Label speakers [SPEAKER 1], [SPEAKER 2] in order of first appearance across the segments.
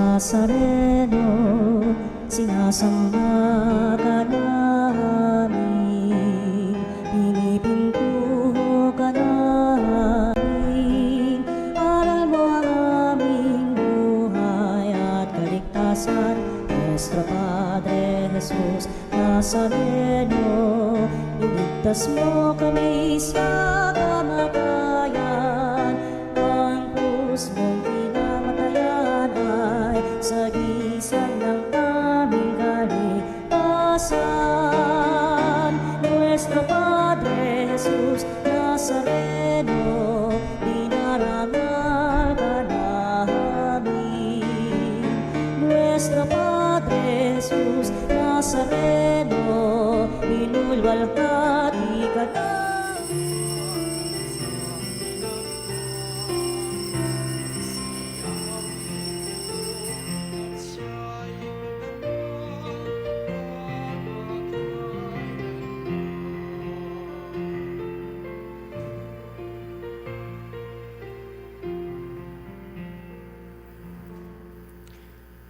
[SPEAKER 1] Nazareno, sinasamba ka namin, pinipintuho ka namin, aral mo ang aming buhay at kaligtasan. Nuestro Padre Jesus Nazareno, iligtas mo kami sa kamatayan, ang krus mong pinamatayan ay sagisag ng aming kaligtasan. Nuestro Padre Jesus Nazareno, dinarangal ka namin. Nuestro Padre Jesus Nazareno, inulwalhati ka namin.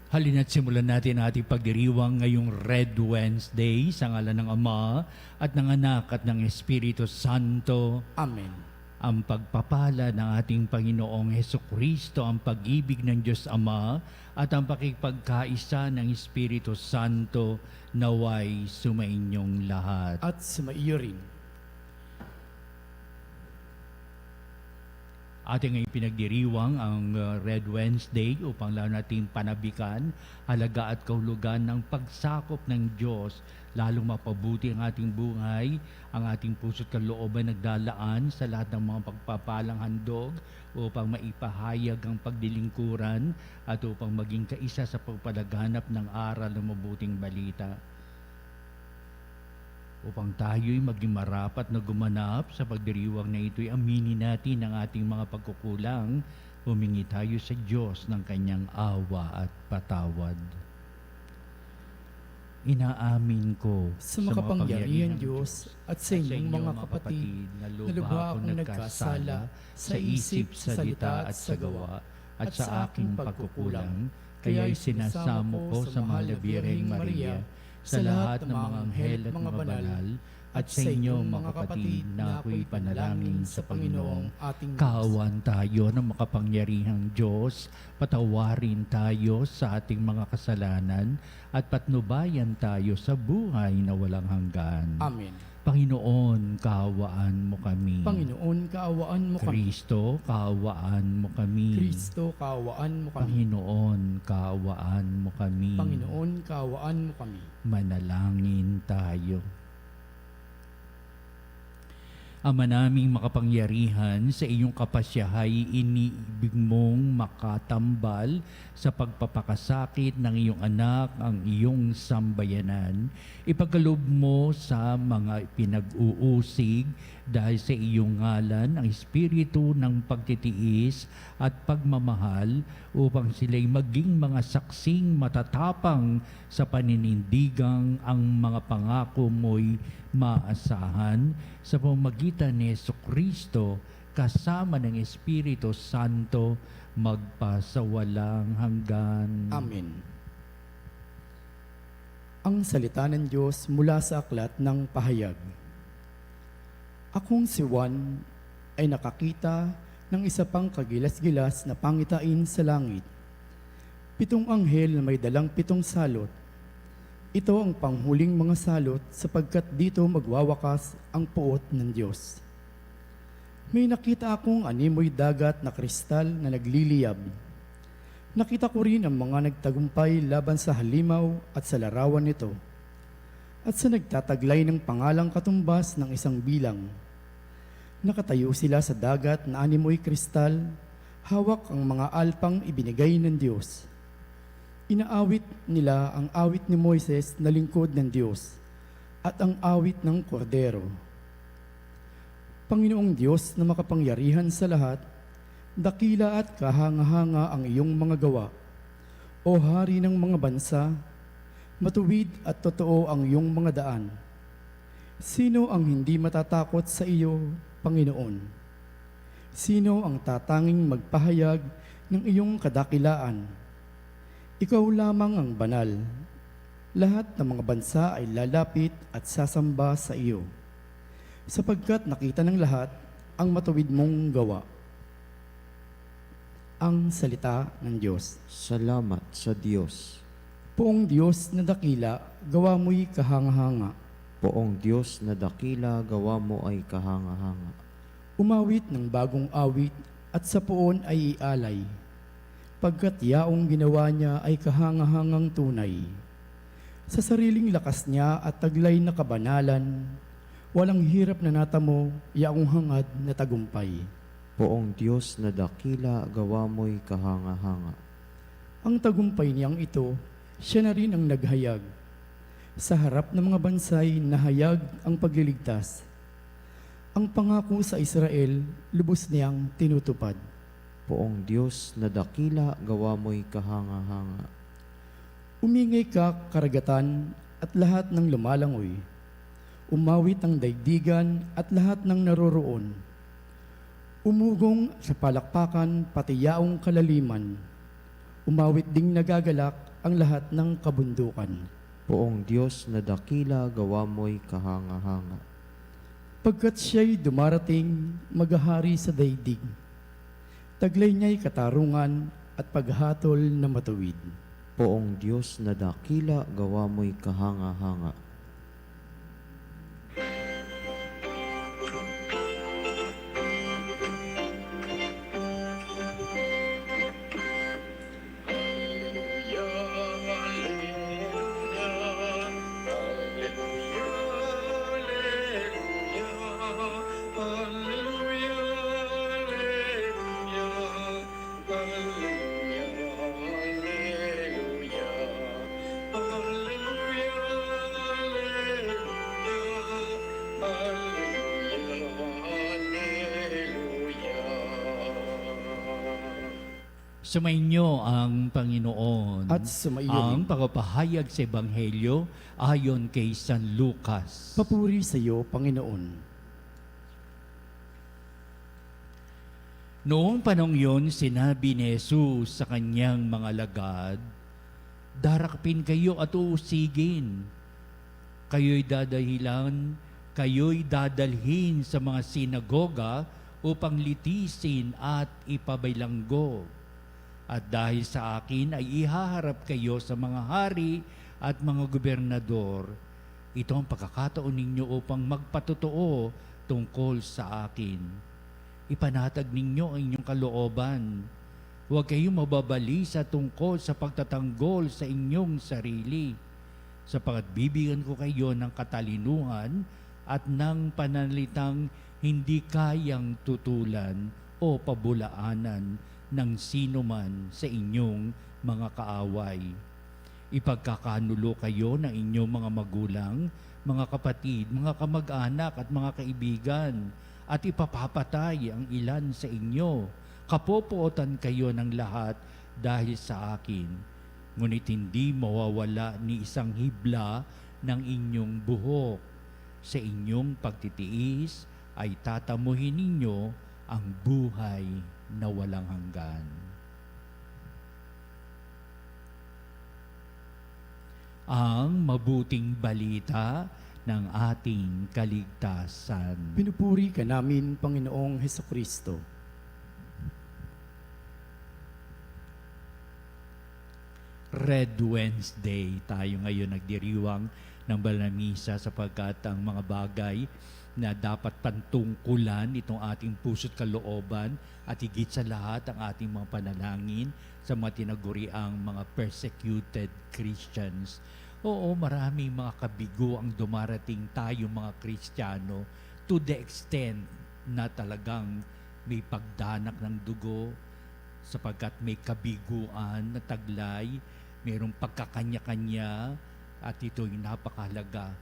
[SPEAKER 2] Halina't simulan natin ating pagdiriwang ngayong Red Wednesday sa ngalan ng Ama at ng Anak at ng Espiritu Santo.
[SPEAKER 3] Amen.
[SPEAKER 2] Ang pagpapala ng ating Panginoong Hesukristo, ang pag-ibig ng Diyos Ama at ang pakikipagkaisa ng Espiritu Santo naway sumainyong lahat.
[SPEAKER 3] At sumaiyo rin.
[SPEAKER 2] Ating ngayon pinagdiriwang ang Red Wednesday upang lalo nating panabikan, halaga at kahulugan ng pagsakop ng Diyos, lalong mapabuti ang ating buhay, ang ating puso't kalooban nagdalaan sa lahat ng mga pagpapalang handog upang maipahayag ang pagdilingkuran at upang maging kaisa sa pagpalaganap ng aral ng mabuting balita. Upang tayo'y maging marapat na gumanap sa pagdiriwang na ito'y aminin natin ang ating mga pagkukulang, humingi tayo sa Diyos ng kanyang awa at patawad. Inaamin ko
[SPEAKER 3] Sa makapangyarihan Diyos at sa inyong mga kapatid, na lubha akong nagkasala sa isip, sa salita at sa gawa, at sa aking pagkukulang, kaya'y sinasamo ko sa mahal na Birheng Maria, sa lahat ng mga anghel at mga banal, at sa inyong mga kapatid na ako'y panalangin sa Panginoong ating Diyos.
[SPEAKER 2] Kaawaan tayo ng makapangyarihang Diyos, patawarin tayo sa ating mga kasalanan, at patnubayan tayo sa buhay na walang hanggan.
[SPEAKER 3] Amen.
[SPEAKER 2] Panginoon, kaawaan mo kami.
[SPEAKER 3] Panginoon, kaawaan mo kami.
[SPEAKER 2] Kristo, kaawaan mo kami.
[SPEAKER 3] Kristo, kaawaan mo kami.
[SPEAKER 2] Panginoon, kaawaan mo kami.
[SPEAKER 3] Panginoon, kaawaan mo kami.
[SPEAKER 2] Manalangin tayo. Ama naming makapangyarihan, sa iyong kapasyahay iniibig mong makatambal sa pagpapakasakit ng iyong anak ang iyong sambayanan. Ipagkaloob mo sa mga pinag-uusig dahil sa iyong ngalan ang espiritu ng pagtitiis at pagmamahal upang sila'y maging mga saksing matatapang sa paninindigang ang mga pangako mo'y maasahan sa pamamagitan ni Jesucristo kasama ng Espiritu Santo magpasawalang hanggan.
[SPEAKER 3] Amen. Ang salita ng Diyos mula sa aklat ng pahayag. Akong si Juan ay nakakita ng isa pang kagilas-gilas na pangitain sa langit. 7 anghel na may dalang 7 salot. Ito ang panghuling mga salot sapagkat dito magwawakas ang puot ng Diyos. May nakita akong animoy dagat na kristal na nagliliyab. Nakita ko rin ang mga nagtagumpay laban sa halimaw at sa larawan nito, at sa nagtataglay ng pangalang katumbas ng isang bilang. Nakatayo sila sa dagat na animoy kristal, hawak ang mga alpang ibinigay ng Diyos. Inaawit nila ang awit ni Moises na lingkod ng Diyos at ang awit ng Kordero. Panginoong Diyos na makapangyarihan sa lahat, dakila at kahanga-hanga ang iyong mga gawa. O Hari ng mga bansa, matuwid at totoo ang iyong mga daan. Sino ang hindi matatakot sa iyo, Panginoon? Sino ang tatanging magpahayag ng iyong kadakilaan? Ikaw lamang ang banal. Lahat ng mga bansa ay lalapit at sasamba sa iyo, sapagkat nakita ng lahat ang matuwid mong gawa. Ang salita ng Diyos.
[SPEAKER 4] Salamat sa Diyos.
[SPEAKER 3] Poong Diyos na dakila, gawa mo'y kahanga-hanga.
[SPEAKER 4] Poong Diyos na dakila, gawa mo ay kahanga-hanga.
[SPEAKER 3] Umawit ng bagong awit at sa poon ay ialay, pagkat yaong ginawa niya ay kahanga-hangang tunay. Sa sariling lakas niya at taglay na kabanalan, walang hirap na natamo, yaong hangad na tagumpay.
[SPEAKER 4] Poong Diyos na dakila, gawa mo'y kahanga-hanga.
[SPEAKER 3] Ang tagumpay niyang ito, siya na rin ang naghayag. Sa harap ng mga bansay, nahayag ang pagliligtas. Ang pangako sa Israel, lubos niyang tinutupad.
[SPEAKER 4] Poong Diyos na dakila, gawa mo'y kahanga-hanga.
[SPEAKER 3] Umingay ka, karagatan, at lahat ng lumalangoy. Umawit ang daigdigan at lahat ng naroroon. Umugong sa palakpakan, pati yaong kalaliman. Umawit ding nagagalak ang lahat ng kabundukan.
[SPEAKER 4] Poong Diyos na dakila, gawa mo'y kahanga-hanga.
[SPEAKER 3] Pagkat siya'y dumarating, maghahari sa daigdig. Taglay niya'y katarungan at paghatol na matuwid.
[SPEAKER 4] Poong Diyos na dakila, gawa mo'y kahanga-hanga.
[SPEAKER 2] Sumainyo ang Panginoon
[SPEAKER 3] At sumaiyo
[SPEAKER 2] ang
[SPEAKER 3] rin.
[SPEAKER 2] pagpapahayag sa Ebanghelyo ayon kay San Lucas.
[SPEAKER 3] Papuri sa iyo, Panginoon.
[SPEAKER 2] Noong panong yun, sinabi ni Jesus sa kanyang mga alagad, darakpin kayo at uusigin. Kayo'y dadalhin sa mga sinagoga upang litisin at ipabaylanggo. At dahil sa akin ay ihaharap kayo sa mga hari at mga gobernador. Ito ang pagkakataon ninyo upang magpatotoo tungkol sa akin. Ipanatag ninyo ang inyong kalooban. Huwag kayong mababalisa tungkol sa pagtatanggol sa inyong sarili, sapagkat bibigyan ko kayo ng katalinuhan at ng pananalitang hindi kayang tutulan o pabulaanan ng sino man sa inyong mga kaaway. Ipagkakanulo kayo ng inyong mga magulang, mga kapatid, mga kamag-anak at mga kaibigan, at ipapapatay ang ilan sa inyo. Kapopootan kayo ng lahat dahil sa akin. Ngunit hindi mawawala ni isang hibla ng inyong buhok. Sa inyong pagtitiis ay tatamuhin ninyo ang buhay na walang hanggan. Ang mabuting balita ng ating kaligtasan.
[SPEAKER 3] Pinupuri ka namin, Panginoong Hesukristo.
[SPEAKER 2] Red Wednesday, tayo ngayon nagdiriwang ng banal na misa sapagkat ang mga bagay na dapat pantungkulan itong ating puso't kalooban at higit sa lahat ang ating mga panalangin sa mga tinaguriang mga persecuted Christians. Oo, maraming mga kabigo ang dumarating tayo mga Kristiyano to the extent na talagang may pagdanak ng dugo sapagkat may kabiguan na taglay, mayroong pagkakanya-kanya at ito'y napakahalaga.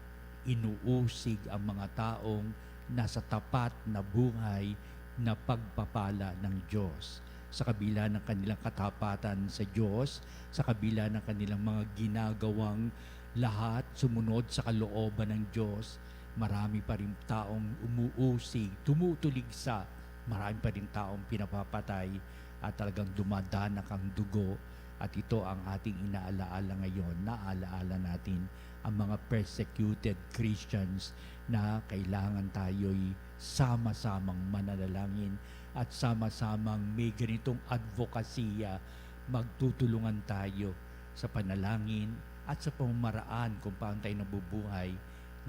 [SPEAKER 2] Inuusig ang mga taong nasa tapat na buhay na pagpapala ng Diyos. Sa kabila ng kanilang katapatan sa Diyos, sa kabila ng kanilang mga ginagawang lahat sumunod sa kalooban ng Diyos, marami pa rin taong umuusig, tumutuligsa, marami pa rin taong pinapapatay at talagang dumadanak ang dugo At ito ang ating inaalaala ngayon. Naalaala natin ang mga persecuted Christians na kailangan tayo'y sama-samang manalangin at sama-samang may ganitong advokasya. Magtutulungan tayo sa panalangin at sa pamamaraan kung paano tayo nabubuhay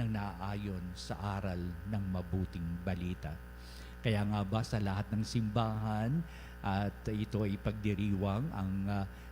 [SPEAKER 2] ng naaayon sa aral ng mabuting balita. Kaya nga ba sa lahat ng simbahan at ito ay pagdiriwang ang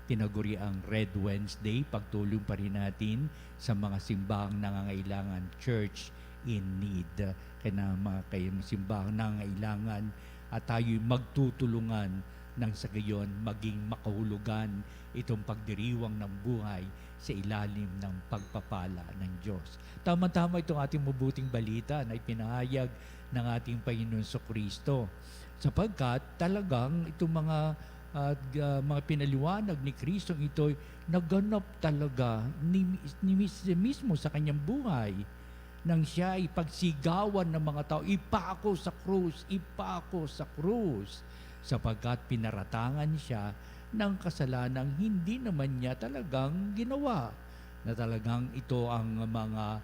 [SPEAKER 2] tinaguriang Red Wednesday, pagtulong pa rin natin sa mga simbahang nangangailangan, Church in Need. Kaya mga simbahang nangangailangan at tayo'y magtutulungan nang sa gayon maging makahulugan itong pagdiriwang ng buhay sa ilalim ng pagpapala ng Diyos. Tama-tama itong ating mabuting balita na ipinahayag ng ating Panginoon Kristo. Sapagkat talagang itong mga pinaliwanag ni Kristo ito naganap talaga ni mismo sa kanyang buhay nang siya ay pagsigawan ng mga tao, ipako sa krus, sapagkat pinaratangan siya ng kasalanang hindi naman niya talagang ginawa. Na talagang ito ang mga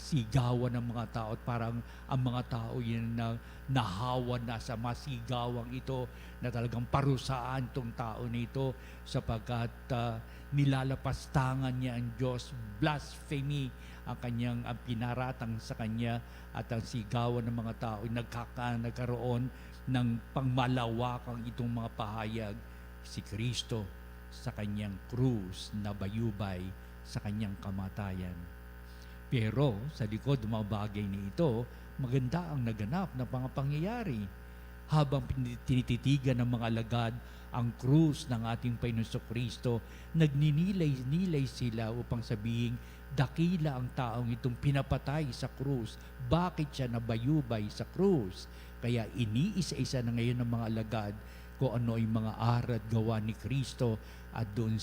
[SPEAKER 2] sigawan ng mga tao at parang ang mga tao yun na nahawa na sa masigawang ito na talagang parusaan tong tao nito sapagkat nilalapastangan niya ang Diyos, blasphemy ang pinaratang sa kanya at ang sigawan ng mga tao nagkaroon ng pangmalawakang itong mga pahayag. Si Kristo sa kanyang krus na bayubay sa kanyang kamatayan. Pero sa likod ng mga bagay na ito, maganda ang naganap na mga pangyayari. Habang tinititigan ng mga alagad ang krus ng ating Panginoon Kristo, nagninilay-nilay sila upang sabihin, dakila ang taong itong pinapatay sa krus. Bakit siya nabayubay sa krus? Kaya iniisa-isa na ngayon ng mga alagad kung ano ay mga aral gawa ni Kristo at doon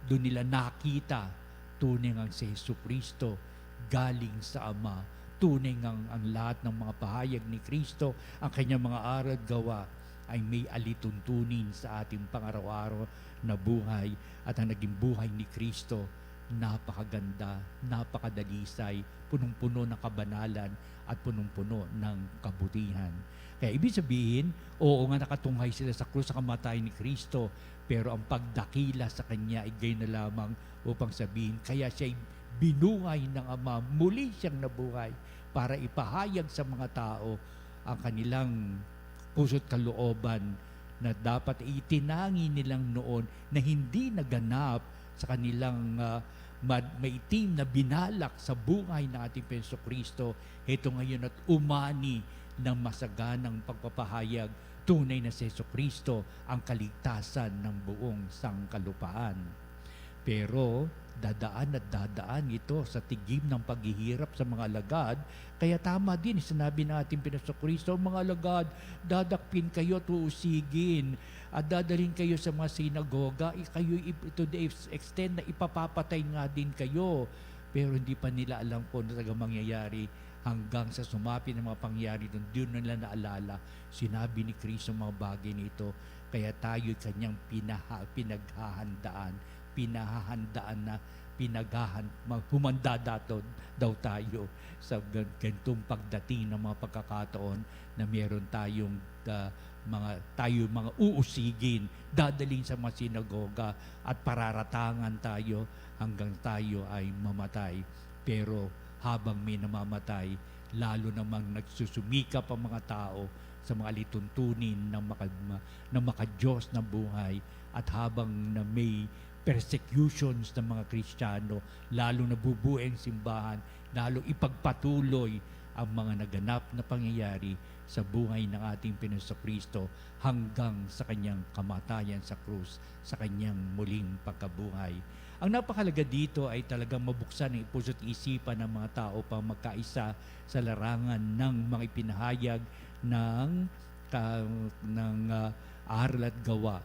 [SPEAKER 2] nila nakita tunay ang si Jesucristo galing sa Ama. Tunay ang lahat ng mga pahayag ni Kristo, ang kanyang mga aral gawa ay may alituntunin sa ating pang-araw-araw na buhay at ang naging buhay ni Kristo napakaganda, napakadalisay, punong-puno ng kabanalan at punong-puno ng kabutihan. Kaya ibig sabihin, oo nga nakatunghay sila sa krus sa kamatayan ni Kristo, pero ang pagdakila sa Kanya ay gayon na lamang upang sabihin, kaya siya'y binuhay ng Ama, muli siyang nabuhay para ipahayag sa mga tao ang kanilang puso't kalooban na dapat itinangi nilang noon na hindi naganap sa kanilang maitim na binalak sa buhay ng ating Panginoon Kristo. Ito ngayon at umani ng masaganang pagpapahayag, tunay na si Kristo ang kaligtasan ng buong sangkalupaan. Pero dadaan ito sa tigim ng paghihirap sa mga alagad. Kaya tama din, sinabi natin Panginoon Kristo, mga alagad, dadakpin kayo at uusigin at dadalhin kayo sa mga sinagoga, kayo to the extent na ipapapatay nga din kayo. Pero hindi pa nila alam po na talagang mangyayari hanggang sa sumapi ng mga pangyayari doon nila naalala. Sinabi ni Kristo mga bagay nito, kaya tayo'y kanyang humanda daw tayo sa ganitong pagdating ng mga pagkakataon na meron tayong mga uusigin, dadalhin sa mga sinagoga at pararatangan tayo hanggang tayo ay mamatay. Pero habang may namamatay, lalo namang nagsusumikap ang mga tao sa mga lituntunin ng makadiyos na buhay at habang na may persecutions ng mga Kristiyano, lalo nabubuhay ang simbahan, lalo ipagpatuloy ang mga naganap na pangyayari sa buhay ng ating Panginoon Kristo hanggang sa kanyang kamatayan sa krus, sa kanyang muling pagkabuhay. Ang napakalaga dito ay talagang mabuksan ang puso't isipan ng mga tao pang magkaisa sa larangan ng mga ipinahayag ng aral at gawa.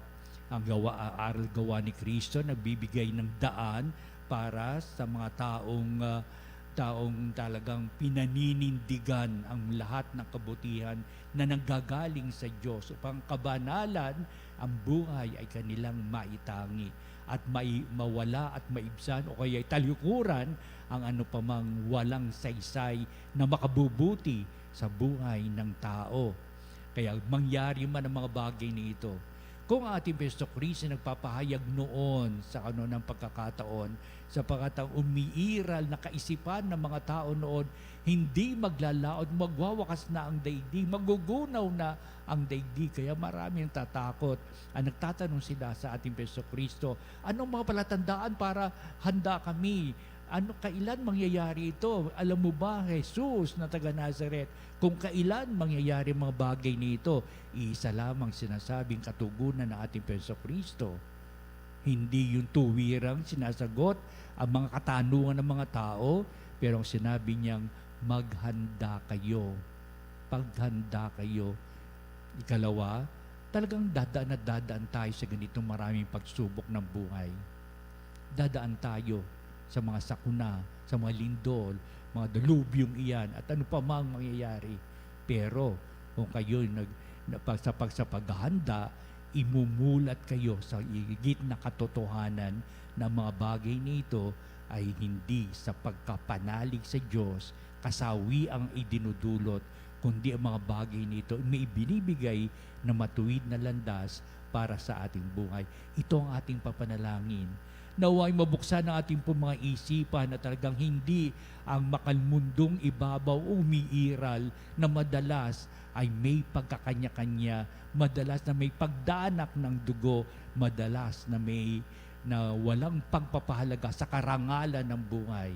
[SPEAKER 2] Ang aral gawa ni Kristo nagbibigay ng daan para sa mga taong talagang pinaninindigan ang lahat ng kabutihan na nanggagaling sa Diyos upang kabanalan ang buhay ay kanilang maitangi at mawala at maibsan o kaya talikuran ang ano pamang walang saysay na makabubuti sa buhay ng tao. Kaya mangyari man ang mga bagay na ito, kung ang ating Kristo Kristo nagpapahayag noon sa ng pagkakataon, sapagkat ang umiiral na kaisipan ng mga tao noon, hindi maglalaod, magwawakas na ang daigdig, magugunaw na ang daigdig. Kaya marami ang tatakot. Ang nagtatanong sila sa ating Kristo Kristo, anong mga palatandaan para handa kami? Kailan mangyayari ito? Alam mo ba, Jesus na taga Nazaret, kung kailan mangyayari mga bagay nito, isa lamang sinasabing katugunan ng ating Kristo Kristo. Hindi yung tuwirang sinasagot ang mga katanungan ng mga tao, pero ang sinabi niyang, maghanda kayo. Paghanda kayo. Ikalawa, talagang dadaan tayo sa ganitong maraming pagsubok ng buhay. Dadaan tayo sa mga sakuna, sa mga lindol, mga dalubyong iyan, at ano pa mang mangyayari. Pero kung kayo sa paghahanda, imumulat kayo sa higit na katotohanan na mga bagay nito ay hindi sa pagkapanalig sa Diyos, kasawi ang idinudulot, kundi ang mga bagay nito may ibinibigay na matuwid na landas para sa ating buhay. Ito ang ating papanalangin. Naway mabuksan ang ating mga isipan na talagang hindi ang makalmundong ibabaw umiiral na madalas ay may pagkakanya-kanya, madalas na may pagdanak ng dugo, madalas na walang pagpapahalaga sa karangalan ng buhay.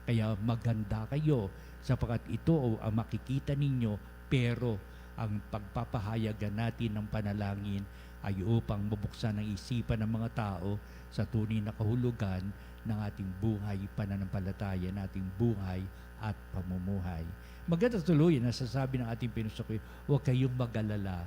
[SPEAKER 2] Kaya maganda kayo sapagkat ito ang makikita ninyo, pero ang pagpapahayagan natin ng panalangin ay upang mabuksan ang isipan ng mga tao sa tunay na kahulugan ng ating buhay, pananampalataya, nating buhay at pamumuhay. Maganda tuloy na sasabi ng ating Panginoon, huwag kayong mag-alala.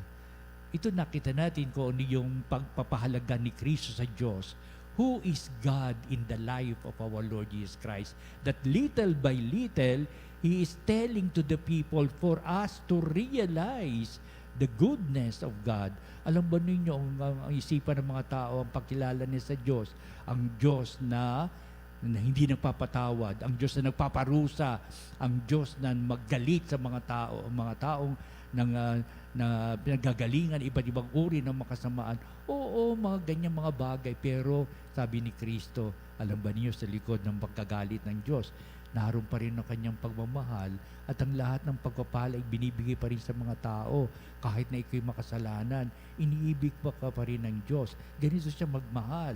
[SPEAKER 2] Ito nakita natin kung ano yung pagpapahalaga ni Kristo sa Diyos. Who is God in the life of our Lord Jesus Christ? That little by little, He is telling to the people for us to realize the goodness of God. Alam ba ninyo ang isipan ng mga tao, ang pagkilala niya sa Diyos, ang Diyos na hindi nagpapatawad, ang Diyos na nagpaparusa, ang Diyos na maggalit sa mga tao, ang mga taong na pinagagalingan iba't ibang uri ng makasamaan. Oo, mga ganyang mga bagay. Pero sabi ni Kristo, alam ba niyo sa likod ng pagkagalit ng Diyos, naroon pa rin ang kanyang pagmamahal at ang lahat ng pagpapala ay binibigay pa rin sa mga tao. Kahit na ikaw'y makasalanan, iniibig pa rin ng Diyos. Ganito siya magmahal.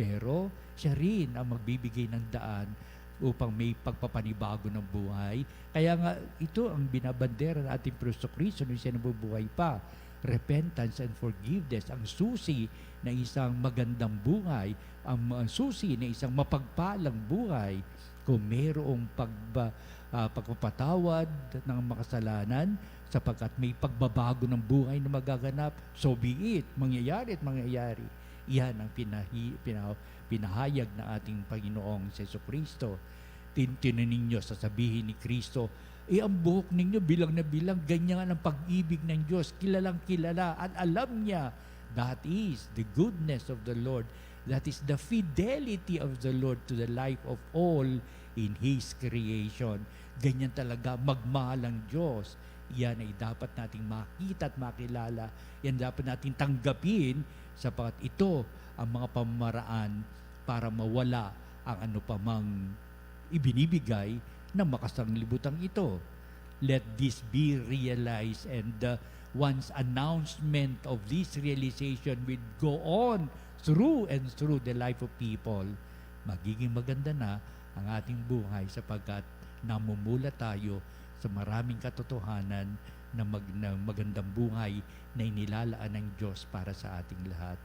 [SPEAKER 2] Pero siya rin ang magbibigay ng daan upang may pagpapanibago ng buhay. Kaya nga ito ang binabandera ng ating Kristo Kristo nung siya nabubuhay pa. Repentance and forgiveness, ang susi na isang magandang buhay, ang susi na isang mapagpalang buhay. Kung mayroong pagpapatawad ng makasalanan, sapagkat may pagbabago ng buhay na magaganap, so be it, mangyayari at mangyayari. Iyan ang pinahayag na ating Panginoong Jesucristo. Tinan ninyo, sasabihin ni Kristo, ang buhok ninyo bilang na bilang, ganyan ang pag-ibig ng Diyos, kilalang kilala at alam niya. That is the goodness of the Lord. That is the fidelity of the Lord to the life of all in His creation. Ganyan talaga magmahal ang Diyos. Yan ay dapat nating makita at makilala. Yan dapat nating tanggapin sapagkat ito ang mga pamamaraan para mawala ang ano pa mang ibinibigay ng makasanglibutang ito. Let this be realized, and one's announcement of this realization will go on through and through the life of people. Magiging maganda na ang ating buhay sapagkat namumula tayo sa maraming katotohanan na magandang buhay na inilalaan ng Diyos para sa ating lahat.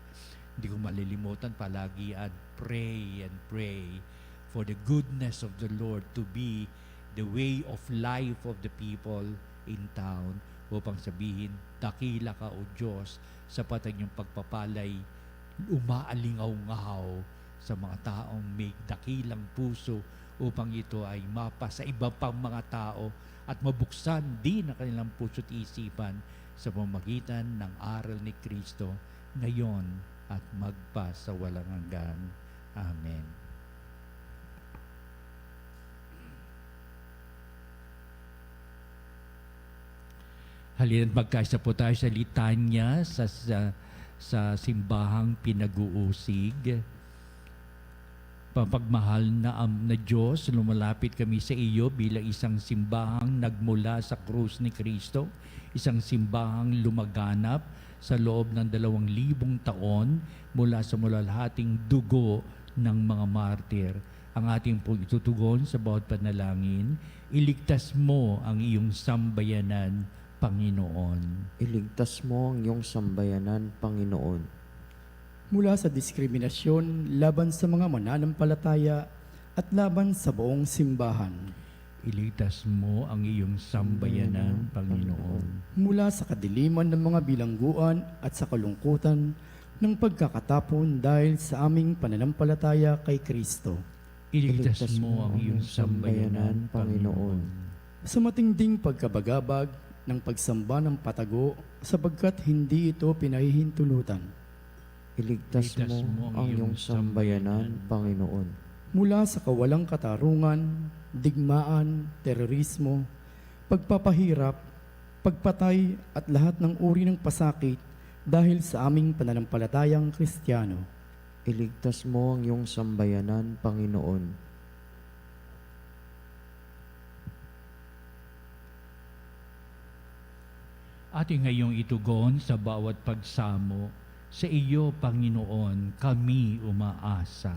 [SPEAKER 2] Hindi ko malilimutan palagi at pray for the goodness of the Lord to be the way of life of the people in town, upang sabihin, dakila ka o Diyos, sapat ang iyong pagpapalay, umaalingaw-ngaw sa mga taong may dakilang puso upang ito ay mapa sa iba pang mga tao at mabuksan din ang kanilang puso at isipan sa pamamagitan ng aral ni Kristo ngayon at magpa sa walang hanggan. Amen. Halina't magkaisa po tayo sa litanya sa simbahang pinag-uusig. Papagmahal na Diyos, lumalapit kami sa iyo bilang isang simbahang nagmula sa krus ni Kristo, isang simbahang lumaganap sa loob ng 2,000 taon mula sa mulalahating dugo ng mga martir. Ang ating pong itutugon sa bawat panalangin, iligtas mo ang iyong sambayanan, Panginoon.
[SPEAKER 4] Iligtas mo ang iyong sambayanan, Panginoon.
[SPEAKER 3] Mula sa diskriminasyon laban sa mga mananampalataya at laban sa buong simbahan.
[SPEAKER 2] Iligtas mo ang iyong sambayanan, Panginoon.
[SPEAKER 3] Mula sa kadiliman ng mga bilangguan at sa kalungkutan ng pagkakatapon dahil sa aming pananampalataya kay Kristo.
[SPEAKER 2] Iligtas mo ang iyong sambayanan, Panginoon.
[SPEAKER 3] Sa matinding pagkabagabag ng pagsamba ng patago sapagkat hindi ito pinahihintulutan.
[SPEAKER 4] Iligtas mo ang iyong sambayanan, Panginoon.
[SPEAKER 3] Mula sa kawalang katarungan, digmaan, terorismo, pagpapahirap, pagpatay at lahat ng uri ng pasakit dahil sa aming pananampalatayang Kristiyano.
[SPEAKER 4] Iligtas mo ang iyong sambayanan, Panginoon.
[SPEAKER 2] Ating ngayong itugon sa bawat pagsamo, sa iyo, Panginoon, kami umaasa.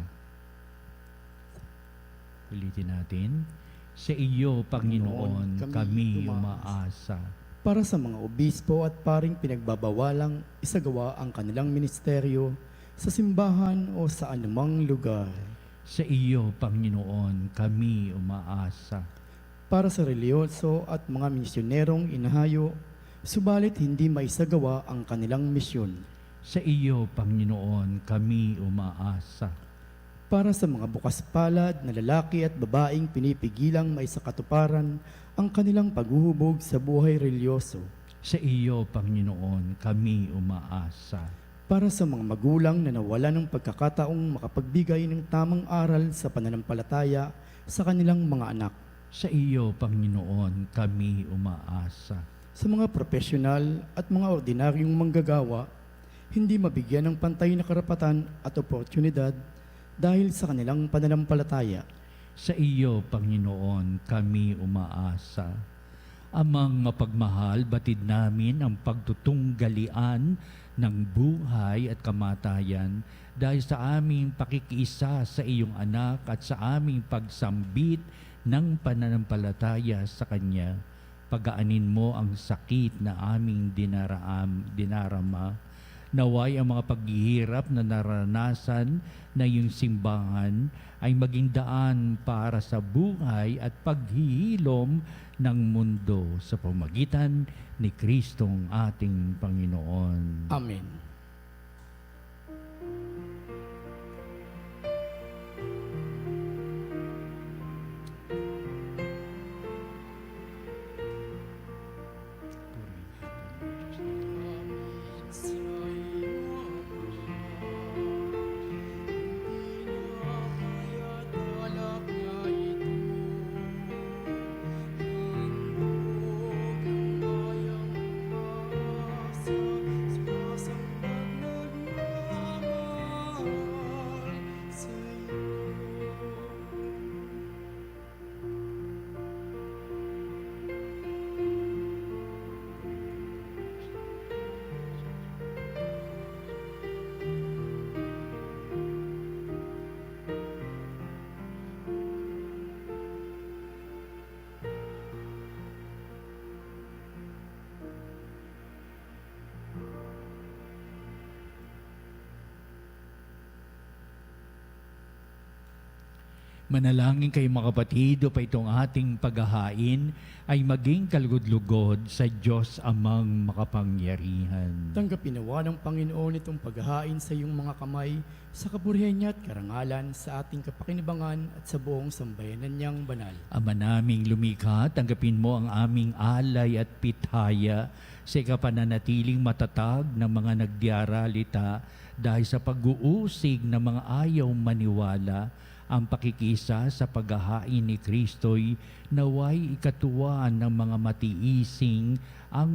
[SPEAKER 2] Ulitin natin. Sa iyo, Panginoon, kami umaasa.
[SPEAKER 3] Para sa mga obispo at paring pinagbabawalang isagawa ang kanilang ministeryo sa simbahan o sa anumang lugar.
[SPEAKER 2] Sa iyo, Panginoon, kami umaasa.
[SPEAKER 3] Para sa reliyoso at mga misyonerong inahayo, subalit hindi maisagawa ang kanilang misyon.
[SPEAKER 2] Sa iyo, Panginoon, kami umaasa.
[SPEAKER 3] Para sa mga bukas palad na lalaki at babaeng pinipigilang maisakatuparan ang kanilang paghuhubog sa buhay reliyoso.
[SPEAKER 2] Sa iyo, Panginoon, kami umaasa.
[SPEAKER 3] Para sa mga magulang na nawalan ng pagkakataong makapagbigay ng tamang aral sa pananampalataya sa kanilang mga anak.
[SPEAKER 2] Sa iyo, Panginoon, kami umaasa.
[SPEAKER 3] Sa mga profesional at mga ordinaryong manggagawa, hindi mabigyan ng pantay na karapatan at oportunidad dahil sa kanilang pananampalataya.
[SPEAKER 2] Sa iyo, Panginoon, kami umaasa. Amang mapagmahal, batid namin ang pagtutunggalian ng buhay at kamatayan dahil sa aming pakikiisa sa iyong anak at sa aming pagsambit ng pananampalataya sa Kanya. Pagaanin mo ang sakit na aming dinarama. Naway ang mga paghihirap na naranasan na iyong simbahan ay maging daan para sa buhay at paghihilom ng mundo sa pamagitan ni Kristong ating Panginoon.
[SPEAKER 3] Amen.
[SPEAKER 2] Manalangin kayo mga kapatid, upang itong ating paghahain ay maging kalugod-lugod sa Diyos amang makapangyarihan.
[SPEAKER 3] Tanggapin nawa ng Panginoon itong paghahain sa iyong mga kamay, sa kaburihan niya at karangalan, sa ating kapakinabangan at sa buong sambayanan niyang banal.
[SPEAKER 2] Ama naming lumikha, tanggapin mo ang aming alay at pithaya sa ikapananatiling matatag ng mga nagdiaralita dahil sa pag-uusig ng mga ayaw maniwala. Ang pakikisa sa paghahain ni Kristo'y naway ikatuwaan ng mga matiising ang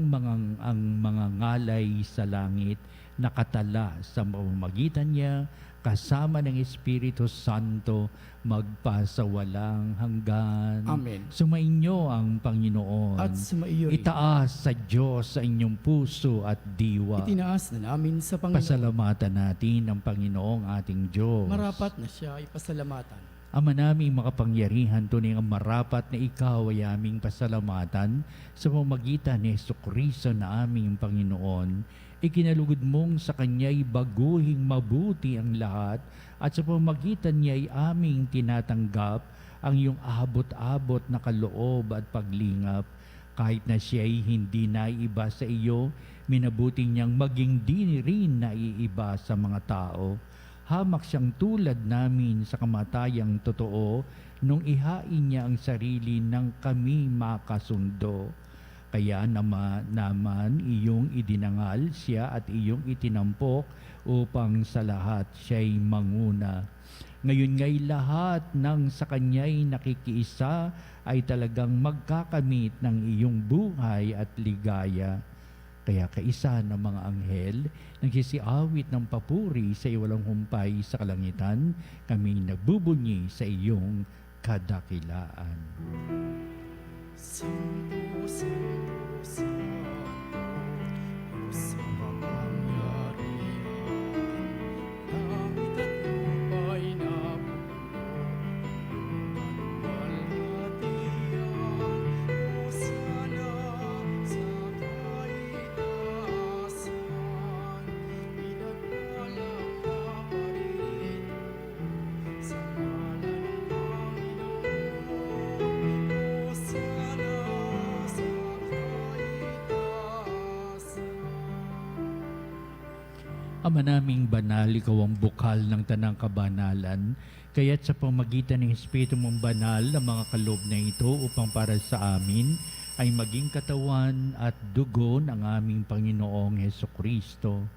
[SPEAKER 2] mga ngalay sa langit, nakatala sa pamamagitan niya kasama ng Espiritu Santo magpasawalang hanggan.
[SPEAKER 3] Amen.
[SPEAKER 2] Sumainyo ang Panginoon.
[SPEAKER 3] At sumaiyo rin.
[SPEAKER 2] Itaas sa Diyos sa inyong puso at diwa.
[SPEAKER 3] Itinaas na namin sa Panginoon.
[SPEAKER 2] Pasalamatan natin ang Panginoong ating Diyos.
[SPEAKER 3] Marapat na siya ay pasalamatan.
[SPEAKER 2] Ama naming makapangyarihan, tunay ang marapat na ikaw ay aming pasalamatan sa pamamagitan ni Jesucristo na aming Panginoon. Ikinalugod mong sa Kanya'y baguhing mabuti ang lahat at sa pamamagitan niya'y aming tinatanggap ang iyong abot-abot na kaloob at paglingap. Kahit na siya'y hindi naiiba sa iyo, minabuti niyang maging di rin naiiba sa mga tao. Hamak siyang tulad namin sa kamatayang totoo nung ihain niya ang sarili ng kami makasundo. Kaya naman iyong idinangal siya at iyong itinampok upang sa lahat siya'y manguna. Ngayon nga'y lahat ng sa kanya'y nakikiisa ay talagang magkakamit ng iyong buhay at ligaya. Kaya kaisa ng mga anghel, nagsisiawit ng papuri sa iwalang humpay sa kalangitan, kaming nagbubunyi sa iyong kadakilaan.
[SPEAKER 3] Santo, Santo, Santo, Diyos sa kapangyarihan, langit at lupa'y napuno ng walhatian. Hosana sa kaitaasan, pinagpalang naparirito sa ngalan ng Panginoon. Hosana sa kaitaasan.
[SPEAKER 2] Ama naming banal, ikaw ang bukal ng tanang kabanalan, kaya't sa pamagitan ng Espiritu mong banal ang mga kaloob na ito upang para sa amin ay maging katawan at dugo ng aming Panginoong Hesukristo.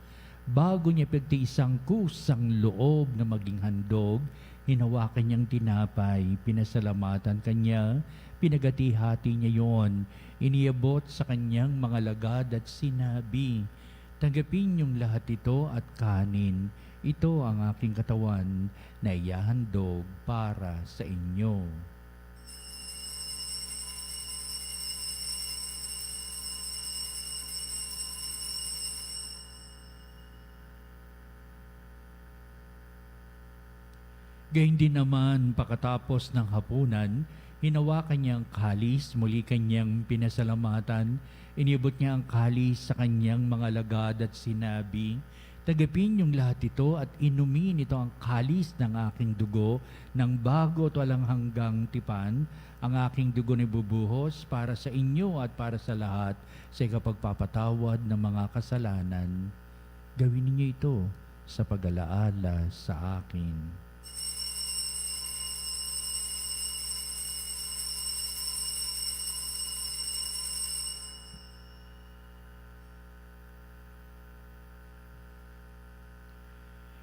[SPEAKER 2] Bago niya pagtiisang kusang loob na maging handog, hinawakan niyang tinapay, pinasalamatan kanya, pinagati-hati niya yon, iniabot sa kanyang mga lagad at sinabi, tanggapin niyong lahat ito at kanin. Ito ang aking katawan na iyahandog para sa inyo. Gayun din naman, pagkatapos ng hapunan, hinawakan niya ang kalis, muli kanyang pinasalamatan, inibot niya ang kalis sa kanyang mga lagad at sinabi, tagapin niyong lahat ito at inumin ito ang kalis ng aking dugo ng bago at walang hanggang tipan, ang aking dugo na bubuhos para sa inyo at para sa lahat sa ikapagpapatawad ng mga kasalanan. Gawin niyo ito sa pag-alaala sa akin.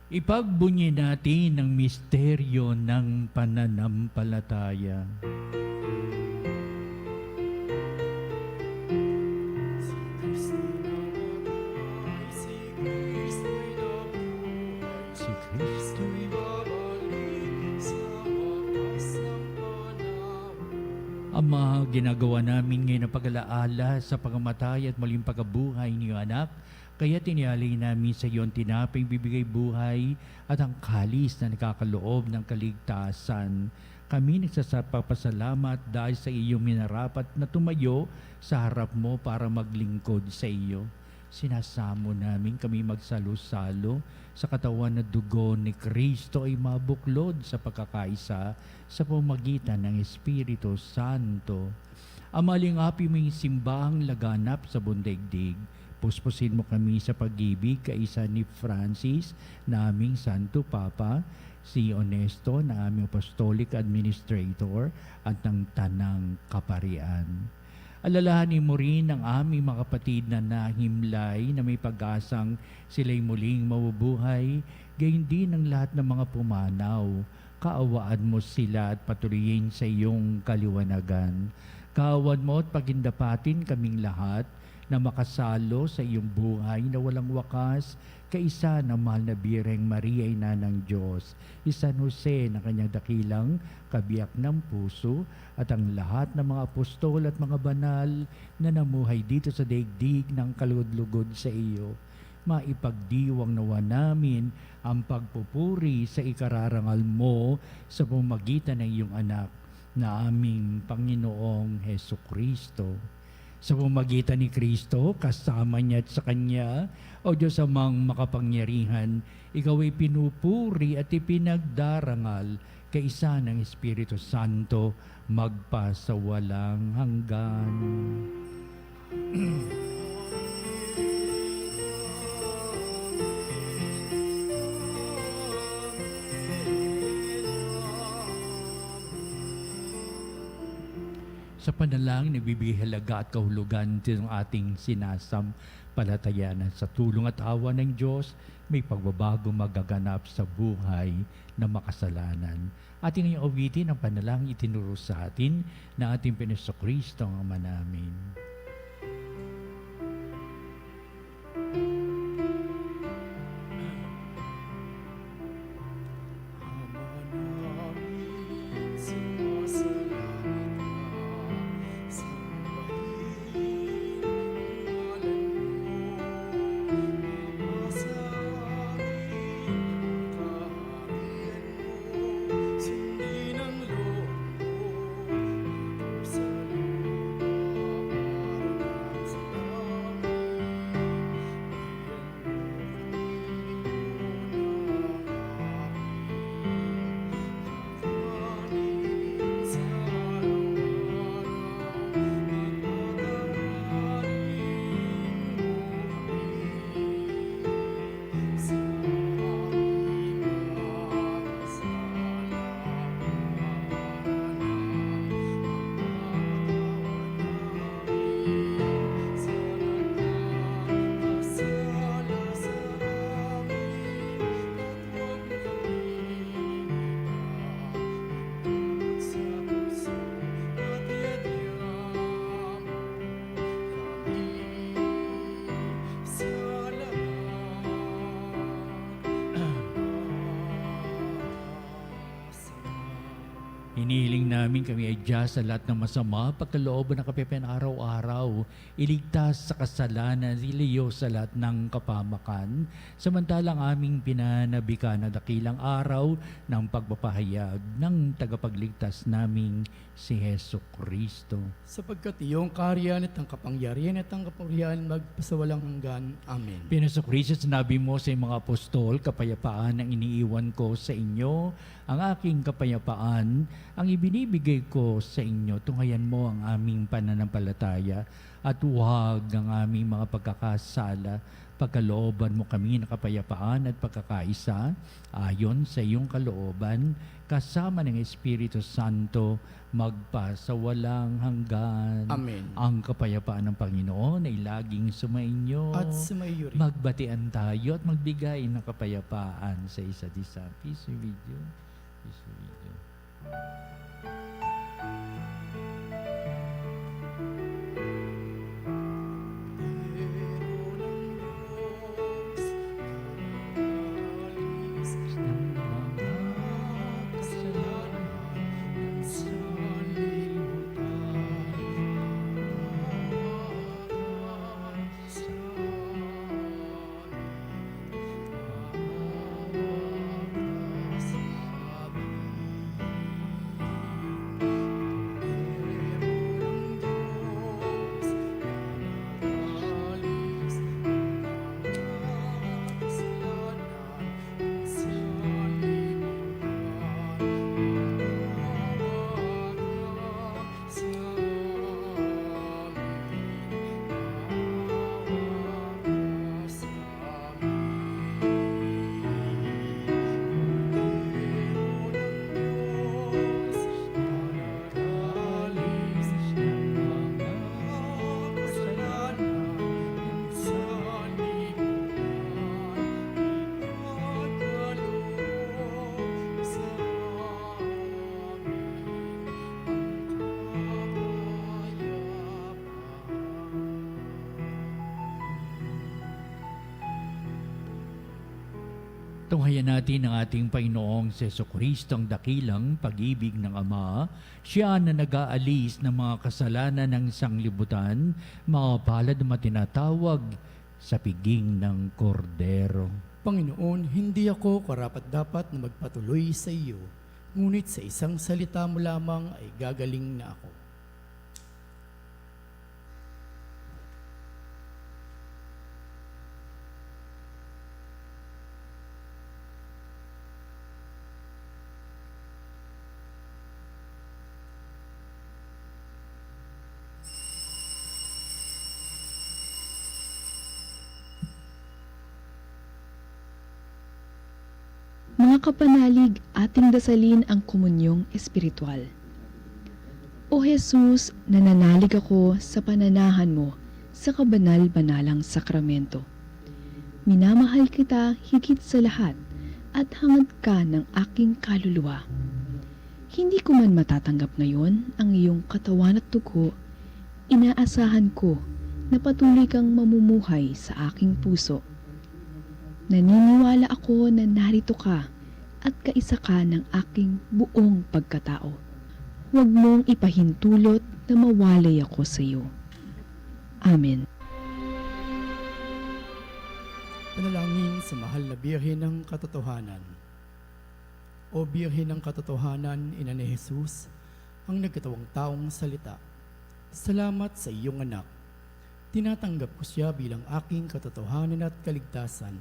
[SPEAKER 2] Ipagbunyi natin ang misteryo ng pananampalataya.
[SPEAKER 3] Si Kristo'y nabuhay,
[SPEAKER 2] Si Kristo
[SPEAKER 3] babalik sa wakas ng panahon.
[SPEAKER 2] Ama, ginagawa namin ngayon ang pag-alaala sa pagkamatay at muling pagkabuhay ni anak, kaya tinialay namin sa iyo ang tinapay bibigay buhay at ang kalis na nakakaloob ng kaligtasan. Kami nagsasapapasalamat dahil sa iyong minarapat na tumayo sa harap mo para maglingkod sa iyo. sinasamo namin kami magsalo-salo sa katawan na dugo ni Kristo ay mabuklod sa pagkakaisa sa pamagitan ng Espiritu Santo. Amalingapi mo yung simbahang laganap sa bundaigdig. Puspusin mo kami sa pag-ibig kaisa ni Francis, na aming Santo Papa, si Honesto, na aming Apostolic Administrator, at ng Tanang Kaparian. Alalahanin mo rin ang aming mga kapatid na nahimlay na may pag-asang sila'y muling mabubuhay, gayon din ang lahat ng mga pumanaw. Kaawaan mo sila at patuloyin sa iyong kaliwanagan. Kaawaan mo at pagindapatin kaming lahat na makasalo sa iyong buhay na walang wakas, kaisa ng mahal na Birheng Maria, Ina ng Diyos, San Jose na kanyang dakilang kabiyak ng puso, at ang lahat ng mga apostol at mga banal na namuhay dito sa daigdig ng kalugod-lugod sa iyo. Maipagdiwang nawa namin ang pagpupuri sa ikararangal mo sa pamamagitan ng iyong anak na aming Panginoong Hesukristo. Sa pamamagitan ni Kristo, kasama niya at sa Kanya, o Diyos amang makapangyarihan, ikaw ay pinupuri at ipinagdarangal kaisa ng Espiritu Santo magpa sa walang hanggan. Sa panalangin, nagbibihalaga at kahulugan ng ating sinasampalatayanan. Sa tulong at awa ng Diyos, may pagbabago magaganap sa buhay na makasalanan. Ating ngayong awitin ang panalangin itinuro sa atin na ating Panginoon ang Ama namin. Hinihiling namin kami ay Diyos sa lahat ng masama, pagkalooban ng kapipian araw-araw, iligtas sa kasalanan, iliyo sa lahat ng kapamakan, samantalang aming pinanabikan na dakilang araw ng pagpapahayag ng tagapagligtas naming si Hesus Kristo.
[SPEAKER 3] Sapagkat iyong kaharian at ang kapangyarihan at ang kapurihan magpasawalang hanggan. Amen.
[SPEAKER 2] Panginoon Kristo, sinabi mo sa mga apostol, kapayapaan ang iniiwan ko sa inyo, ang aking kapayapaan ang ibinibigay ko sa inyo. Tunghayan mo ang aming pananampalataya at huwag ang aming mga pagkakasala. Pagkalooban mo kami ng kapayapaan at pagkakaisa ayon sa iyong kalooban, kasama ng Espiritu Santo, magpa sa walang hanggan.
[SPEAKER 3] Amen.
[SPEAKER 2] Ang kapayapaan ng Panginoon ay laging sumainyo.
[SPEAKER 3] At sumaiyo rin.
[SPEAKER 2] Magbatian tayo at magbigay ng kapayapaan sa isa't isa. Peace be with you. Peace be with you. Tunghayan natin ang ating Panginoong Jesucristo ang dakilang pag-ibig ng Ama. Siya na nag-aalis ng mga kasalanan ng sanglibutan, mga palad na matinatawag sa piging ng kordero.
[SPEAKER 3] Panginoon, hindi ako karapat-dapat na magpatuloy sa iyo, ngunit sa isang salita mo lamang ay gagaling na ako.
[SPEAKER 5] Mga kapanalig, ating dasalin ang komunyong espiritual. O Jesus, nananalig ako sa pananahan mo sa kabanal-banalang sakramento. Minamahal kita higit sa lahat at hangad ka ng aking kaluluwa. Hindi ko man matatanggap ngayon ang iyong katawan at dugo, inaasahan ko na patuloy kang mamumuhay sa aking puso. Naniniwala ako na narito ka at kaisa ka ng aking buong pagkatao. Huwag mong ipahintulot na mawalay ako sa iyo. Amen.
[SPEAKER 3] Panalangin sa mahal na Birhen ng Katotohanan. O Birhen ng Katotohanan, Ina ni Jesus, ang nagkatawang taong salita. Salamat sa iyong anak. Tinatanggap ko siya bilang aking katotohanan at kaligtasan.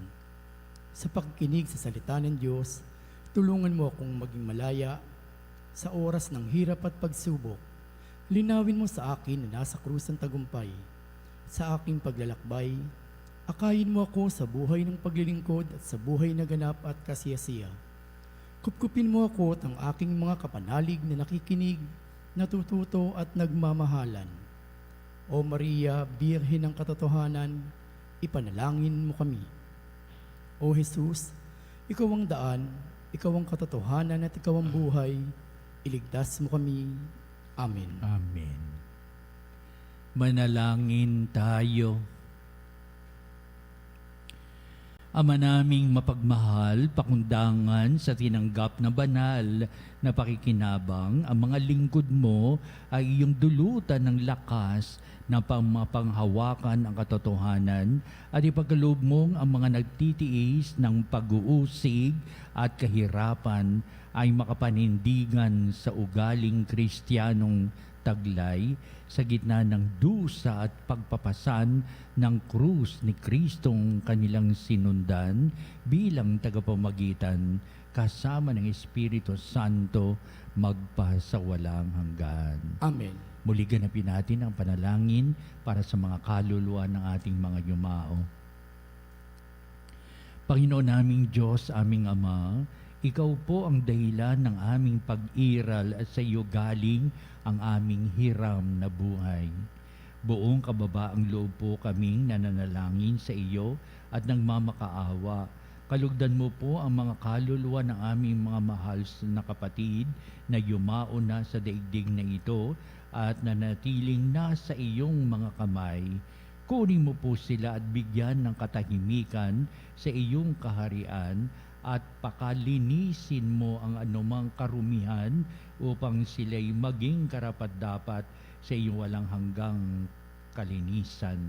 [SPEAKER 3] Sa pagkikinig sa salita ng Diyos, tulungan mo akong maging malaya sa oras ng hirap at pagsubok. Linawin mo sa akin na nasa krus ang tagumpay. Sa aking paglalakbay, akayin mo ako sa buhay ng paglilingkod at sa buhay na ganap at kasiyasiya. Kupkupin mo ako at ang aking mga kapanalig na nakikinig, natututo at nagmamahalan. O Maria, Birhen ng Katotohanan, ipanalangin mo kami. O Jesus, ikaw ang daan, ikaw ang katotohanan at ikaw ang buhay, iligtas mo kami. Amen.
[SPEAKER 2] Amen. Manalangin tayo. Ama naming mapagmahal, pakundangan sa tinanggap na banal na pakikinabang, ang mga lingkod mo ay iyong dulutan ng lakas na mapanghawakan ang katotohanan at ipagkaloob mong ang mga nagtitiis ng pag-uusig at kahirapan ay makapanindigan sa ugaling Kristiyanong taglay sa gitna ng dusa at pagpapasan ng krus ni Kristong kanilang sinundan bilang tagapamagitan kasama ng Espiritu Santo magpasawalang hanggan.
[SPEAKER 3] Amen.
[SPEAKER 2] Muli ganapin natin ang panalangin para sa mga kaluluwa ng ating mga yumao. Panginoon naming Diyos, aming Ama, Ikaw po ang dahilan ng aming pag-iral at sa iyo galing ang aming hiram na buhay. Buong kababaang loob po kaming nananalangin sa iyo at nagmamakaawa. Kalugdan mo po ang mga kaluluwa ng aming mga mahal na kapatid na yumao na sa daigdig na ito at nanatiling nasa iyong mga kamay. Kunin mo po sila at bigyan ng katahimikan sa iyong kaharian at pakalinisin mo ang anumang karumihan upang sila'y maging karapat-dapat sa iyong walang hanggang kalinisan.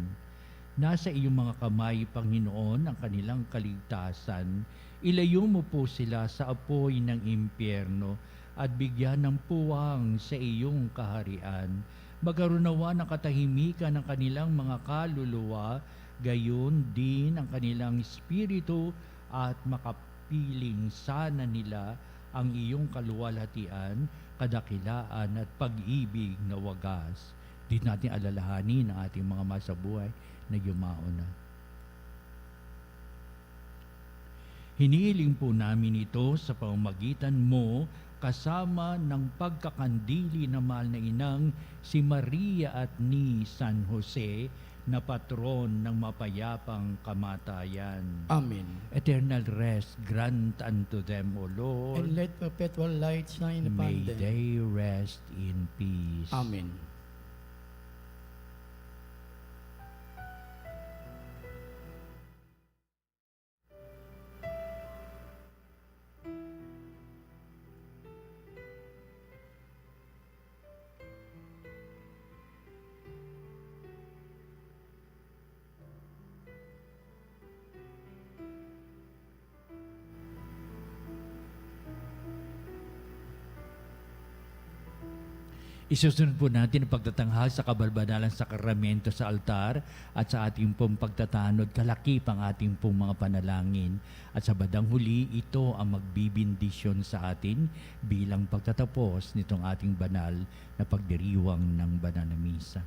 [SPEAKER 2] Nasa iyong mga kamay, Panginoon, ang kanilang kaligtasan. Ilayo mo po sila sa apoy ng impyerno at bigyan ng puwang sa iyong kaharian. Magkaroon nawa ng katahimikan ng kanilang mga kaluluwa, gayon din ang kanilang espiritu at makapiling sana nila ang iyong kaluwalhatian, kadakilaan at pag-ibig na wagas. Di natin alalahanin ang ating mga masabuhay na yumao na. Hinihiling po namin ito sa pamamagitan mo kasama ng pagkakandili na mahal na inang si Maria at ni San Jose na patron ng mapayapang kamatayan.
[SPEAKER 3] Amen.
[SPEAKER 2] Eternal rest grant unto them, O Lord.
[SPEAKER 3] And let perpetual light shine
[SPEAKER 2] May
[SPEAKER 3] upon them.
[SPEAKER 2] they rest in peace.
[SPEAKER 3] Amen.
[SPEAKER 2] Isusunod po natin ang pagtatanghal sa kabalbanalang sakramento sa altar at sa ating pong pagtatanod kalakip ang ating pong mga panalangin. At sa badang huli, ito ang magbibindisyon sa atin bilang pagtatapos nitong ating banal na pagdiriwang ng banal na misa.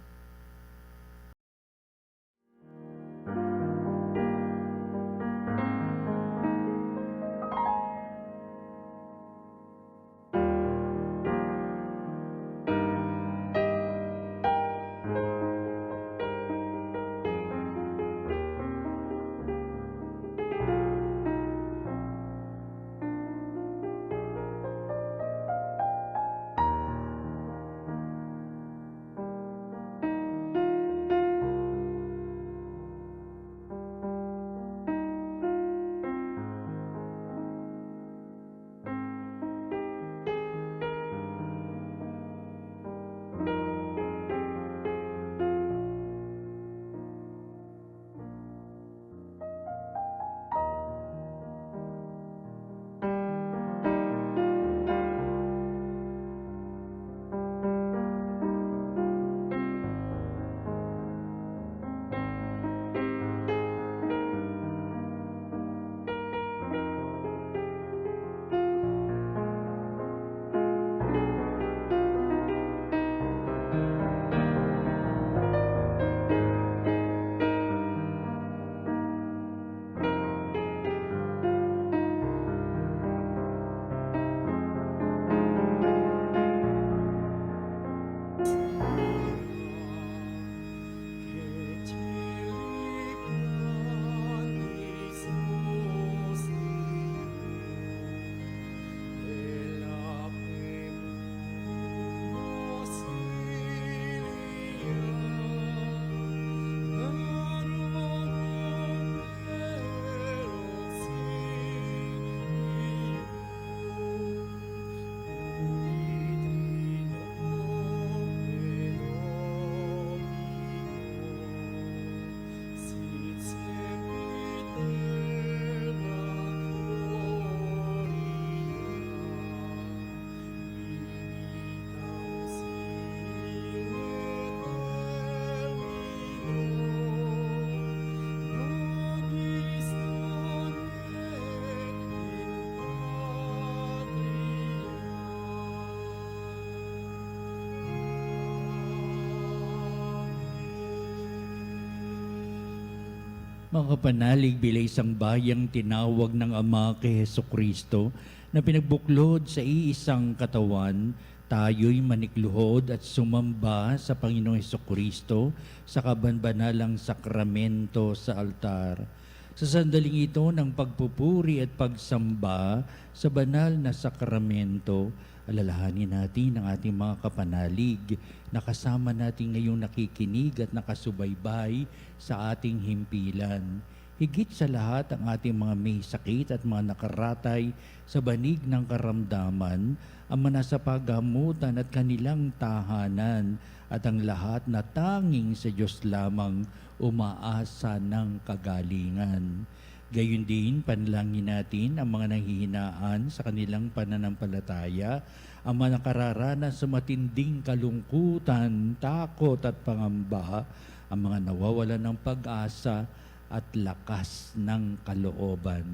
[SPEAKER 2] Mga kapanalig, bilay isang bayang tinawag ng Ama kay Hesukristo na pinagbuklod sa iisang katawan, tayo'y manikluhod at sumamba sa Panginoong Hesukristo sa kabanbanalang sakramento sa altar. Sa sandaling ito ng pagpupuri at pagsamba sa banal na sakramento, alalahanin natin ang ating mga kapanalig na kasama natin ngayong nakikinig at nakasubaybay sa ating himpilan. Higit sa lahat ang ating mga may sakit at mga nakaratay sa banig ng karamdaman, ang mga nasa paggamutan at kanilang tahanan, at ang lahat na tanging sa Diyos lamang umaasa ng kagalingan. Gayon din, panalangin natin ang mga nanghihinaan sa kanilang pananampalataya, ang mga nakararanas sa matinding kalungkutan, takot at pangamba, ang mga nawawalan ng pag-asa at lakas ng kalooban.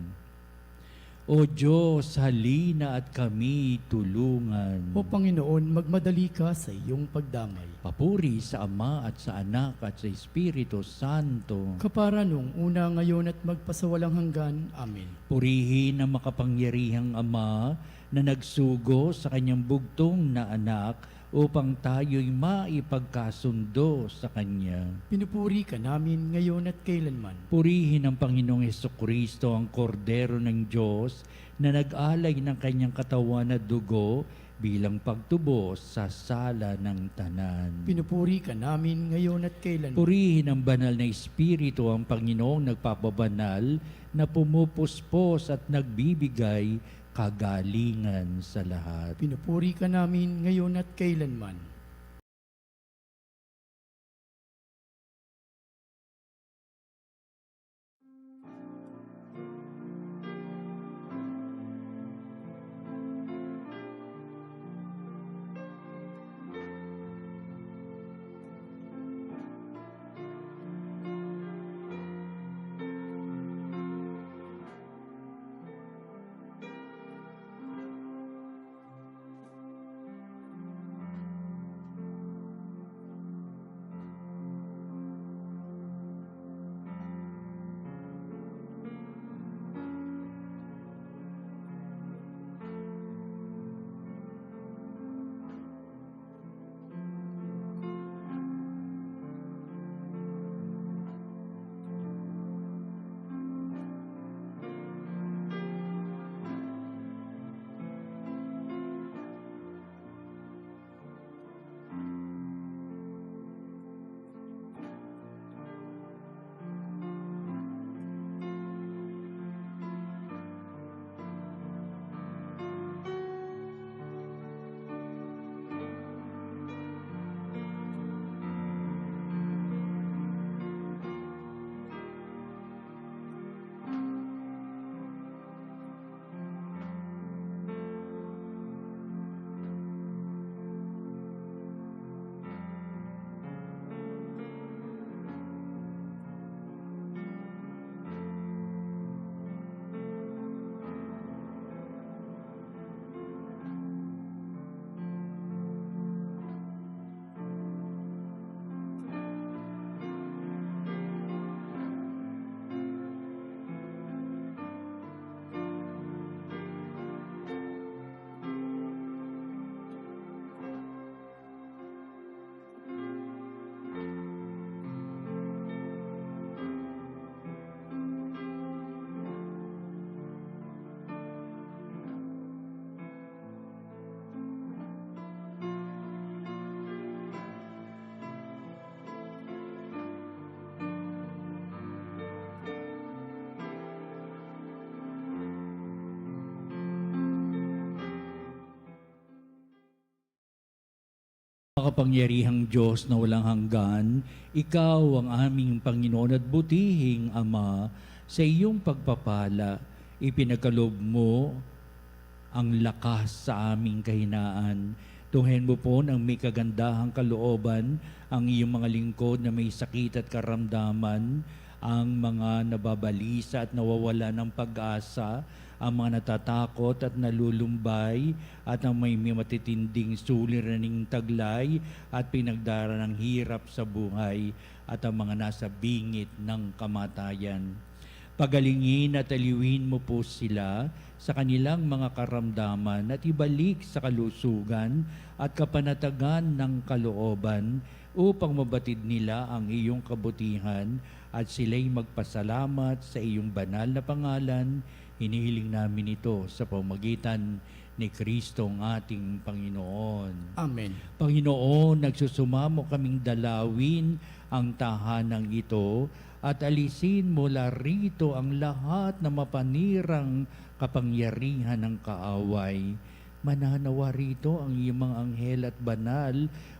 [SPEAKER 2] O Diyos, halina at kami tulungan.
[SPEAKER 3] O Panginoon, magmadali ka sa iyong pagdamay.
[SPEAKER 2] Papuri sa Ama at sa Anak at sa Espiritu Santo.
[SPEAKER 3] Kapara nung una, ngayon at magpasawalang hanggan. Amen.
[SPEAKER 2] Purihin ang makapangyarihang Ama na nagsugo sa kanyang bugtong na anak upang tayo'y maipagkasundo sa Kanya.
[SPEAKER 3] Pinupuri ka namin ngayon at kailanman.
[SPEAKER 2] Purihin ang Panginoong Hesukristo, ang kordero ng Diyos, na nag-alay ng kanyang katawan at dugo bilang pagtubos sa sala ng tanan.
[SPEAKER 3] Pinupuri ka namin ngayon at kailanman.
[SPEAKER 2] Purihin ang banal na Espiritu, ang Panginoong nagpapabanal, na pumupuspos at nagbibigay kagalingan sa lahat.
[SPEAKER 3] Pinupuri ka namin ngayon at kailanman.
[SPEAKER 2] Makapangyarihang Diyos na walang hanggan, Ikaw ang aming Panginoon at butihing Ama, sa iyong pagpapala, ipinagkaloob mo ang lakas sa aming kahinaan. Tunghayan mo po ng may kagandahang kalooban ang iyong mga lingkod na may sakit at karamdaman, ang mga nababalisa at nawawala ng pag-asa, ang mga natatakot at nalulumbay, at ang may matitinding suliraning taglay at pinagdara ng hirap sa buhay, at ang mga nasa bingit ng kamatayan. Pagalingin at aliwin mo po sila sa kanilang mga karamdaman at ibalik sa kalusugan at kapanatagan ng kalooban upang mabatid nila ang iyong kabutihan at sila'y magpasalamat sa iyong banal na pangalan. Hinihiling namin ito sa pamamagitan ni Kristo ang ating Panginoon.
[SPEAKER 3] Amen.
[SPEAKER 2] Panginoon, nagsusumamo kaming dalawin ang tahanang ito at alisin mula rito ang lahat na mapanirang kapangyarihan ng kaaway. Mananawa rito ang iyong mga anghel at banal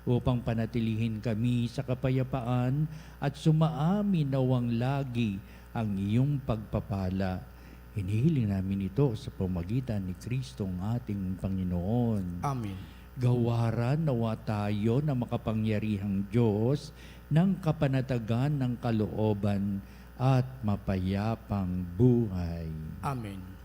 [SPEAKER 2] upang panatilihin kami sa kapayapaan at sumaamin nawang lagi ang iyong pagpapala. Hinihiling namin ito sa pamagitan ni Kristo ang ating Panginoon.
[SPEAKER 3] Amen.
[SPEAKER 2] Gawaran nawa tayo na makapangyarihang Diyos ng kapanatagan ng kalooban at mapayapang buhay.
[SPEAKER 3] Amen.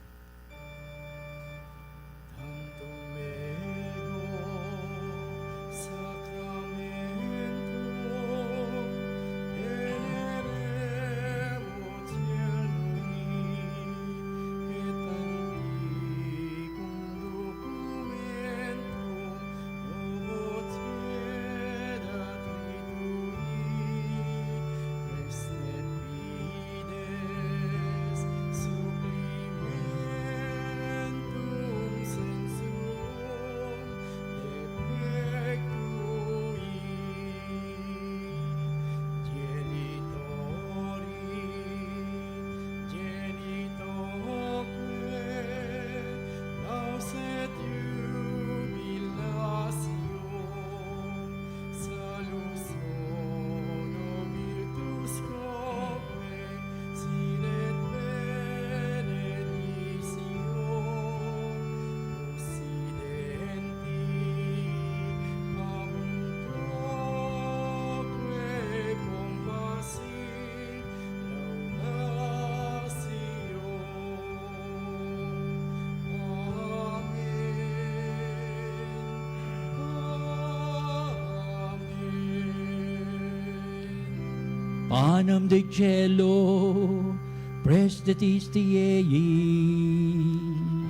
[SPEAKER 2] Panem de cielo, prestetis tiei.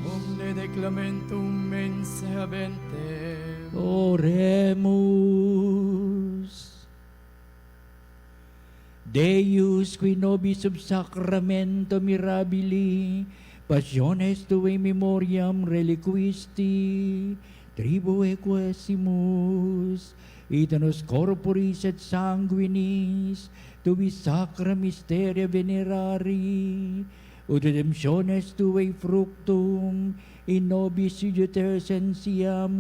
[SPEAKER 3] Omne declamentum mense habentem.
[SPEAKER 2] Oremus. Deus qui nobis sub sacramento mirabili, passiones tuae memoriam reliquisti, tribue quesimus, itanos corporis et sanguinis, tubi sacra mysteria venerari, ut redemptiones tuae fructum in nobis iuter sensiamus,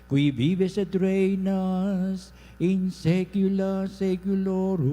[SPEAKER 2] qui vives et reinas in saecula saeculorum.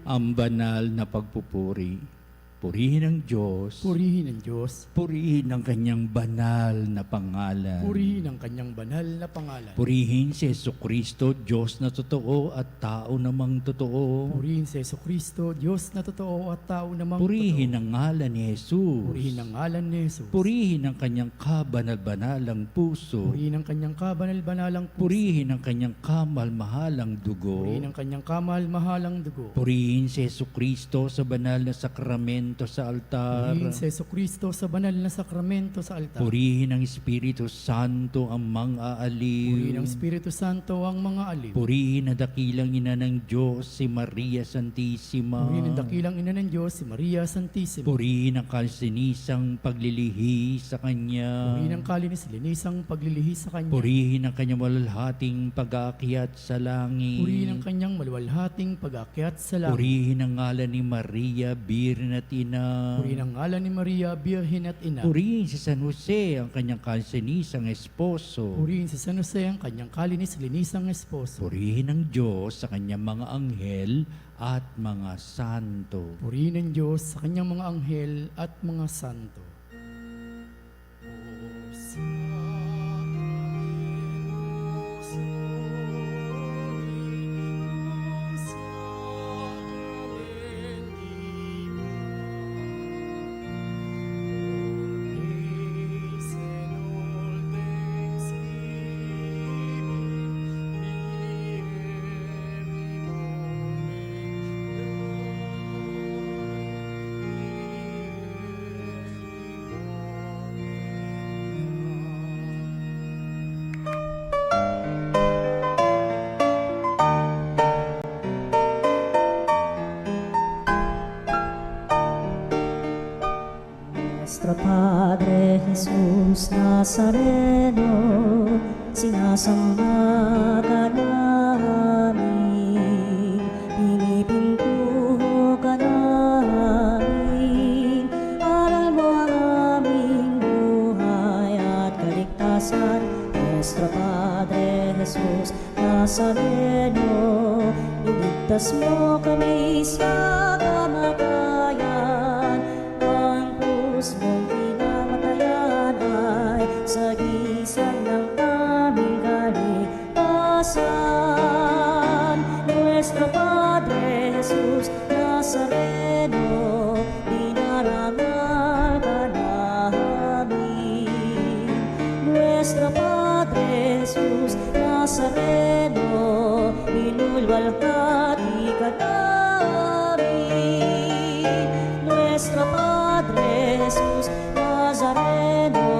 [SPEAKER 2] ang banal na pagpupuri. Purihin ang Diyos.
[SPEAKER 3] Purihin ang Diyos.
[SPEAKER 2] Purihin ang kanyang banal na pangalan.
[SPEAKER 3] Purihin ang kanyang banal na pangalan.
[SPEAKER 2] Purihin si Jesucristo, Diyos na totoo at tao namang totoo.
[SPEAKER 3] Purihin si Jesucristo, Diyos na totoo at tao namang
[SPEAKER 2] Purihin
[SPEAKER 3] totoo.
[SPEAKER 2] ang ngalan ni Jesus.
[SPEAKER 3] Purihin ang ngalan ni Jesus.
[SPEAKER 2] Purihin ang kanyang kabanal-banalang puso.
[SPEAKER 3] Purihin ang kanyang kabanal-banalang puso.
[SPEAKER 2] Purihin ang kanyang kamal-mahalang dugo.
[SPEAKER 3] Purihin ang kanyang kamahal-mahalang dugo.
[SPEAKER 2] Purihin si Jesucristo sa banal na sakramento sa altar.
[SPEAKER 3] Purihin si Jesucristo sa banal na sakramento sa altar.
[SPEAKER 2] Purihin ang Espiritu Santo ang mga
[SPEAKER 3] Purihin ang
[SPEAKER 2] aliw.
[SPEAKER 3] Espiritu Santo ang mga aliw.
[SPEAKER 2] Purihin ang dakilang ina ng Diyos, si Maria Santissima.
[SPEAKER 3] Purihin ang dakilang ina ng Diyos, si Maria Santissima.
[SPEAKER 2] Purihin ang kalsinisang paglilihi sa Kanya.
[SPEAKER 3] Purihin ang kalinis-linisang paglilihi sa Kanya.
[SPEAKER 2] Purihin ang kanyang malalhating pag-aakyat sa langit.
[SPEAKER 3] Purihin ang kanyang maluwalhating pag-akyat sa langit.
[SPEAKER 2] Purihin ang ngalan ni Maria, Birhen at Ina.
[SPEAKER 3] Purihin ang ngalan ni Maria, Birhen at Ina.
[SPEAKER 2] Purihin si San Jose, ang kanyang kalsinisang esposo.
[SPEAKER 3] Purihin si San Jose, ang kanyang kalinis-linisang esposo.
[SPEAKER 2] Purihin ang Diyos sa kanyang mga anghel at mga santo.
[SPEAKER 3] Purihin ang Diyos sa kanyang mga anghel at mga santo.
[SPEAKER 1] Nuestro Padre Jesus Nazareno, sinasamba ka namin, pinipintuho ka namin, aral mo ang aming buhay at kaligtasan. Nuestro Padre Jesus Nazareno, iligtas mo kami sa kamatayan, ang krus mong pinamatayan ay sagisag ng aming kaligtasan. Nuestro Padre Jesus Nazareno, dinarangal ka namin. Nuestro Padre Jesus Nazareno, inulwalhati ka namin. Nuestro Padre Jesus Nazareno,